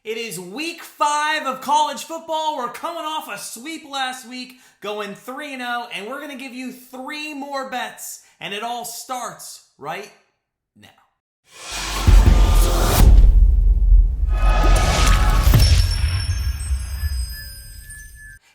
It is week 5 of college football. We're coming off a sweep last week, going 3-0, and we're going to give you 3 more bets, and it all starts right now.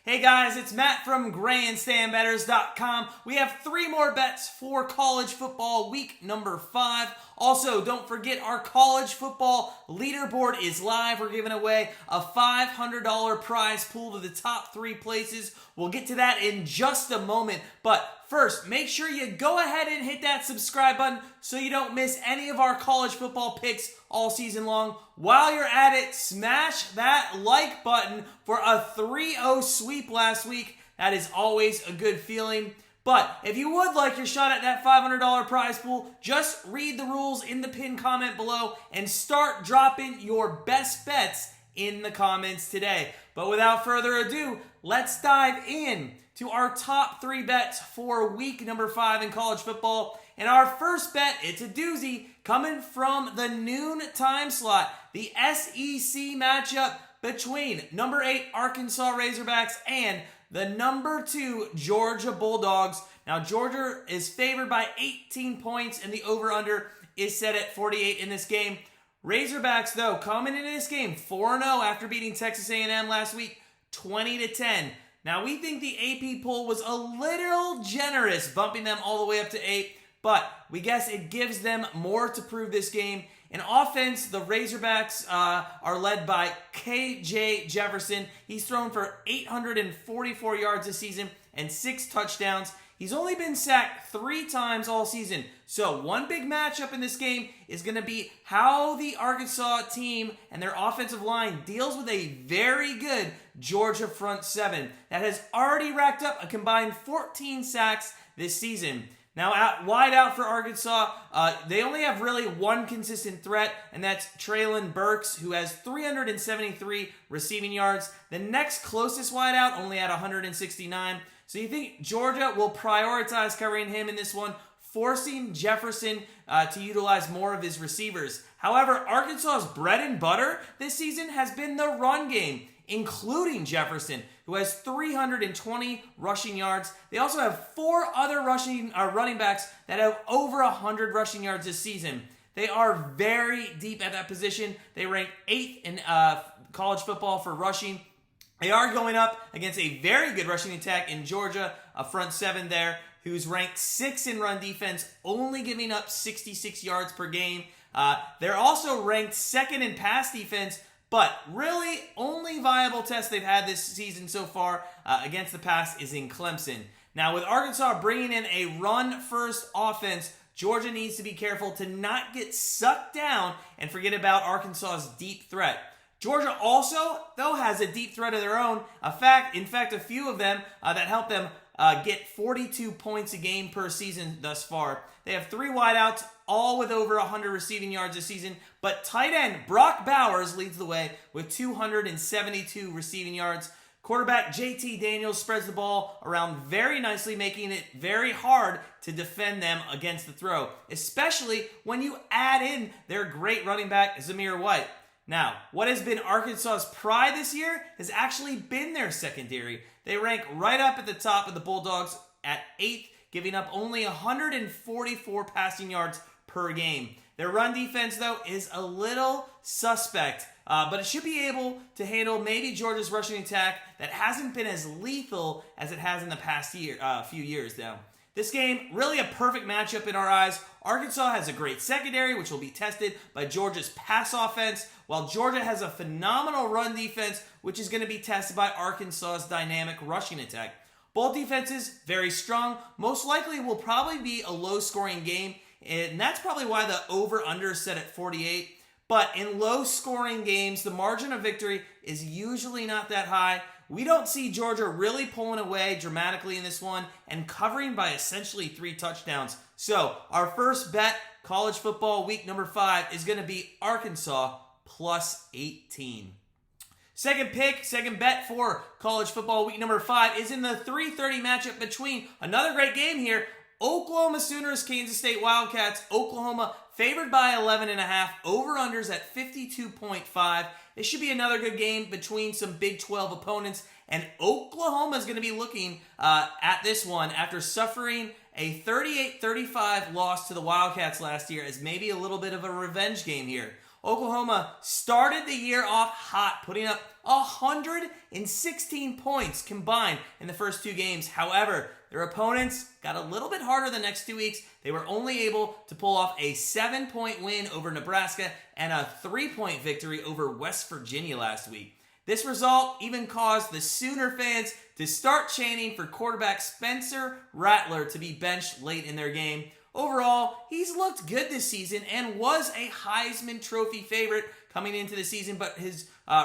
Hey guys, it's Matt from GrandstandBettors.com. We have 3 more bets for college football week number 5. Also, don't forget our college football leaderboard is live. We're giving away a $500 prize pool to the top 3 places. We'll get to that in just a moment. But first, make sure you go ahead and hit that subscribe button so you don't miss any of our college football picks all season long. While you're at it, smash that like button for a 3-0 sweep last week. That is always a good feeling. But if you would like your shot at that $500 prize pool, just read the rules in the pinned comment below and start dropping your best bets in the comments today. But without further ado, let's dive in to our top 3 bets for week number 5 in college football. And our first bet, it's a doozy, coming from the noon time slot, the SEC matchup between number 8 Arkansas Razorbacks and the number 2 Georgia Bulldogs. Now, Georgia is favored by 18 points, and the over-under is set at 48 in this game. Razorbacks, though, coming into this game 4-0 after beating Texas A&M last week, 20-10. Now, we think the AP poll was a little generous, bumping them all the way up to 8, but we guess it gives them more to prove this game. In offense, the Razorbacks are led by KJ Jefferson. He's thrown for 844 yards this season and 6 touchdowns. He's only been sacked 3 times all season. So one big matchup in this game is going to be how the Arkansas team and their offensive line deals with a very good Georgia front 7 that has already racked up a combined 14 sacks this season. Now, wide out for Arkansas, they only have really one consistent threat, and that's Traylon Burks, who has 373 receiving yards. The next closest wide out only had 169. So you think Georgia will prioritize covering him in this one, forcing Jefferson to utilize more of his receivers. However, Arkansas's bread and butter this season has been the run game, including Jefferson, who has 320 rushing yards. They also have 4 other running backs that have over 100 rushing yards this season. They are very deep at that position. They rank 8th in college football for rushing. They are going up against a very good rushing attack in Georgia, a front 7 there, who's ranked 6th in run defense, only giving up 66 yards per game. They're also ranked 2nd in pass defense, but really, only viable test they've had this season so far against the pass is in Clemson. Now, with Arkansas bringing in a run-first offense, Georgia needs to be careful to not get sucked down and forget about Arkansas's deep threat. Georgia also, though, has a deep threat of their own. In fact, a few of them that help them get 42 points a game per season thus far. They have 3 wideouts, all with over 100 receiving yards this season. But tight end Brock Bowers leads the way with 272 receiving yards. Quarterback JT Daniels spreads the ball around very nicely, making it very hard to defend them against the throw, especially when you add in their great running back, Zamir White. Now, what has been Arkansas's pride this year has actually been their secondary. They rank right up at the top of the Bulldogs at 8th, giving up only 144 passing yards per game. Their run defense, though, is a little suspect, but it should be able to handle maybe Georgia's rushing attack that hasn't been as lethal as it has in the past few years now. This game, really a perfect matchup in our eyes. Arkansas has a great secondary, which will be tested by Georgia's pass offense, while Georgia has a phenomenal run defense, which is going to be tested by Arkansas's dynamic rushing attack. Both defenses, very strong. Most likely will probably be a low-scoring game, and that's probably why the over-under is set at 48. But in low-scoring games, the margin of victory is usually not that high. We don't see Georgia really pulling away dramatically in this one and covering by essentially 3 touchdowns. So our first bet, college football week number 5, is going to be Arkansas plus 18. Second bet for college football week number 5 is in the 3:30 matchup between another great game here, Oklahoma Sooners, Kansas State Wildcats. Oklahoma favored by 11.5. Over-unders at 52.5. this should be another good game between some Big 12 opponents, and Oklahoma is going to be looking at this one after suffering a 38-35 loss to the Wildcats last year as maybe a little bit of a revenge game here. Oklahoma started the year off hot, putting up 116 points combined in the first two games. However, their opponents got a little bit harder the next 2 weeks. They were only able to pull off a 7-point win over Nebraska and a 3-point victory over West Virginia last week. This result even caused the Sooner fans to start chanting for quarterback Spencer Rattler to be benched late in their game. Overall, he's looked good this season and was a Heisman Trophy favorite coming into the season, but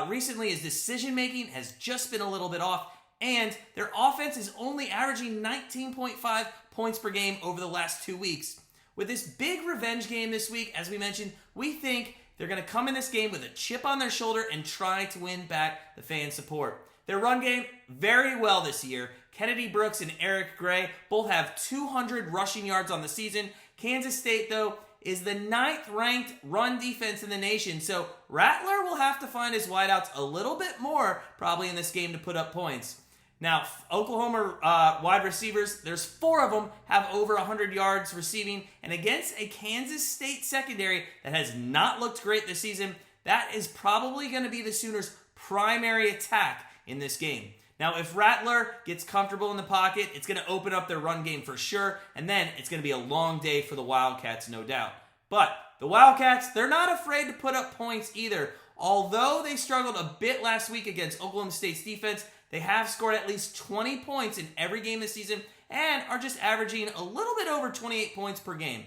recently his decision-making has just been a little bit off, and their offense is only averaging 19.5 points per game over the last 2 weeks. With this big revenge game this week, as we mentioned, we think they're going to come in this game with a chip on their shoulder and try to win back the fan support. Their run game, very well this year. Kennedy Brooks and Eric Gray both have 200 rushing yards on the season. Kansas State, though, is the 9th-ranked run defense in the nation, so Rattler will have to find his wideouts a little bit more probably in this game to put up points. Now, Oklahoma wide receivers, there's 4 of them have over 100 yards receiving, and against a Kansas State secondary that has not looked great this season, that is probably going to be the Sooners' primary attack in this game. Now, if Rattler gets comfortable in the pocket, it's going to open up their run game for sure, and then it's going to be a long day for the Wildcats, no doubt. But the Wildcats, they're not afraid to put up points either. Although they struggled a bit last week against Oklahoma State's defense, they have scored at least 20 points in every game this season and are just averaging a little bit over 28 points per game.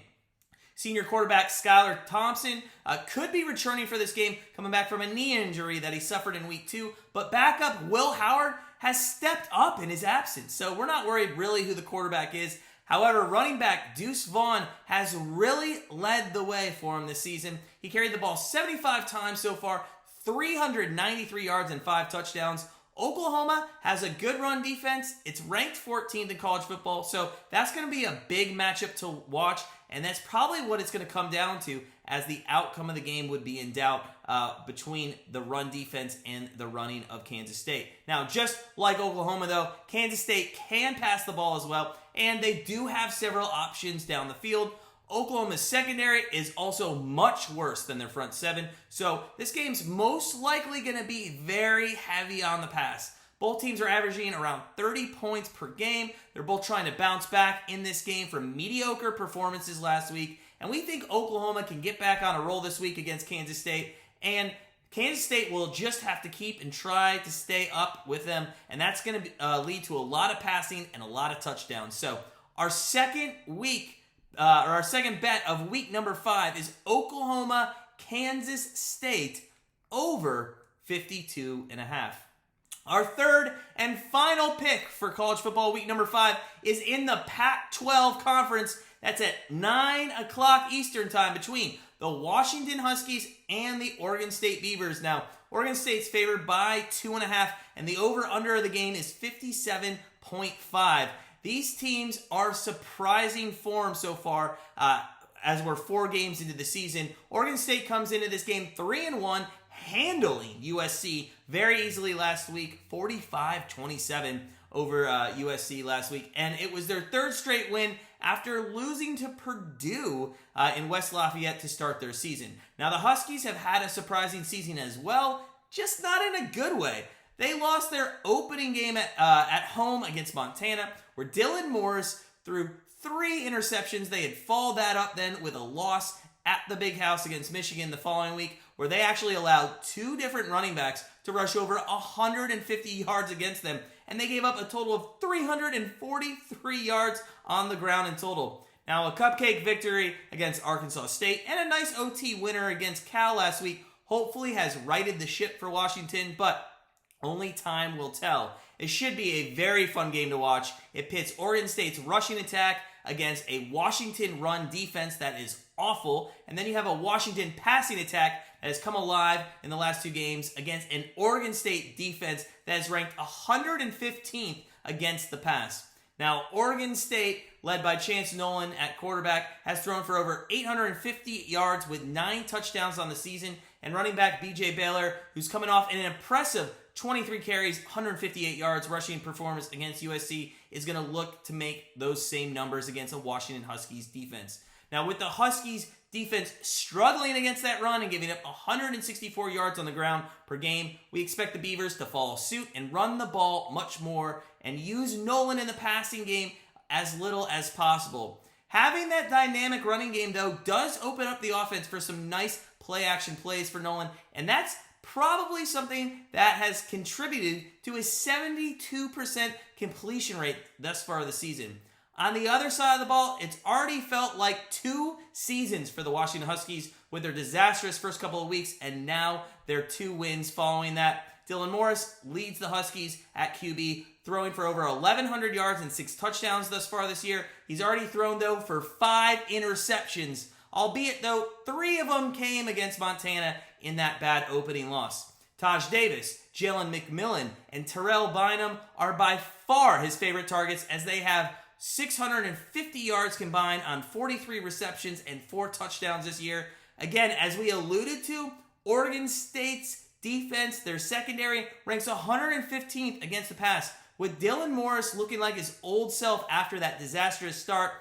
Senior quarterback Skylar Thompson could be returning for this game, coming back from a knee injury that he suffered in week 2, but backup Will Howard has stepped up in his absence, so we're not worried really who the quarterback is. However, running back Deuce Vaughn has really led the way for him this season. He carried the ball 75 times so far, 393 yards and 5 touchdowns. Oklahoma has a good run defense. It's ranked 14th in college football, so that's going to be a big matchup to watch, and that's probably what it's going to come down to as the outcome of the game would be in doubt between the run defense and the running of Kansas State. Now, just like Oklahoma, though, Kansas State can pass the ball as well, and they do have several options down the field. Oklahoma's secondary is also much worse than their front seven, so this game's most likely going to be very heavy on the pass. Both teams are averaging around 30 points per game. They're both trying to bounce back in this game from mediocre performances last week, and we think Oklahoma can get back on a roll this week against Kansas State, and Kansas State will just have to keep and try to stay up with them, and that's going to lead to a lot of passing and a lot of touchdowns. So our second bet of week number 5 is Oklahoma, Kansas State over 52.5. Our third and final pick for college football week number 5 is in the Pac-12 conference. That's at 9 o'clock Eastern time between the Washington Huskies and the Oregon State Beavers. Now, Oregon State's favored by 2.5, and the over-under of the game is 57.5. These teams are surprising form so far as we're 4 games into the season. Oregon State comes into this game 3-1, handling USC very easily last week, 45-27 over USC last week. And it was their 3rd straight win after losing to Purdue in West Lafayette to start their season. Now, the Huskies have had a surprising season as well, just not in a good way. They lost their opening game at home against Montana, where Dylan Morris threw 3 interceptions. They had followed that up then with a loss at the Big House against Michigan the following week, where they actually allowed 2 different running backs to rush over 150 yards against them, and they gave up a total of 343 yards on the ground in total. Now, a cupcake victory against Arkansas State and a nice OT winner against Cal last week hopefully has righted the ship for Washington, but only time will tell. It should be a very fun game to watch. It pits Oregon State's rushing attack against a Washington run defense that is awful, and then you have a Washington passing attack that has come alive in the last 2 games against an Oregon State defense that is ranked 115th against the pass. Now, Oregon State, led by Chance Nolan at quarterback, has thrown for over 850 yards with 9 touchdowns on the season, and running back B.J. Baylor, who's coming off an impressive 23 carries, 158 yards rushing performance against USC, is going to look to make those same numbers against a Washington Huskies defense. Now, with the Huskies defense struggling against that run and giving up 164 yards on the ground per game, we expect the Beavers to follow suit and run the ball much more and use Nolan in the passing game as little as possible. Having that dynamic running game, though, does open up the offense for some nice play-action plays for Nolan, and that's probably something that has contributed to his 72% completion rate thus far this season. On the other side of the ball, it's already felt like 2 seasons for the Washington Huskies with their disastrous first couple of weeks, and now their 2 wins following that. Dylan Morris leads the Huskies at QB, throwing for over 1,100 yards and 6 touchdowns thus far this year. He's already thrown, though, for 5 interceptions, albeit, though, 3 of them came against Montana in that bad opening loss. Taj Davis, Jalen McMillan, and Terrell Bynum are by far his favorite targets, as they have 650 yards combined on 43 receptions and 4 touchdowns this year. Again, as we alluded to, Oregon State's defense, their secondary, ranks 115th against the pass. With Dylan Morris looking like his old self after that disastrous start,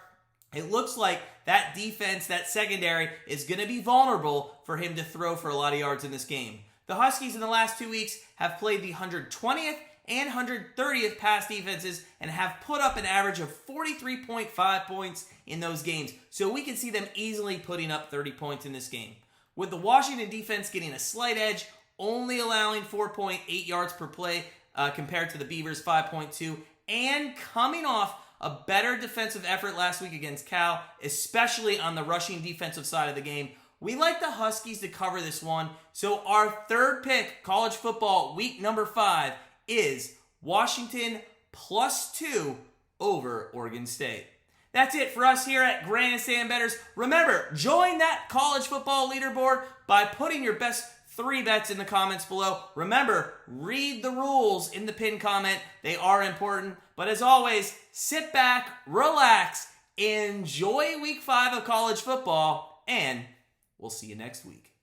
it looks like that defense, that secondary, is going to be vulnerable for him to throw for a lot of yards in this game. The Huskies in the last 2 weeks have played the 120th and 130th pass defenses and have put up an average of 43.5 points in those games. So we can see them easily putting up 30 points in this game. With the Washington defense getting a slight edge, only allowing 4.8 yards per play compared to the Beavers' 5.2, and coming off a better defensive effort last week against Cal, especially on the rushing defensive side of the game, we like the Huskies to cover this one. So our third pick, college football week number 5, is Washington +2 over Oregon State. That's it for us here at Grandstand Bettors. Remember, join that college football leaderboard by putting your best 3 bets in the comments below. Remember, read the rules in the pinned comment. They are important. But as always, sit back, relax, enjoy week 5 of college football, and we'll see you next week.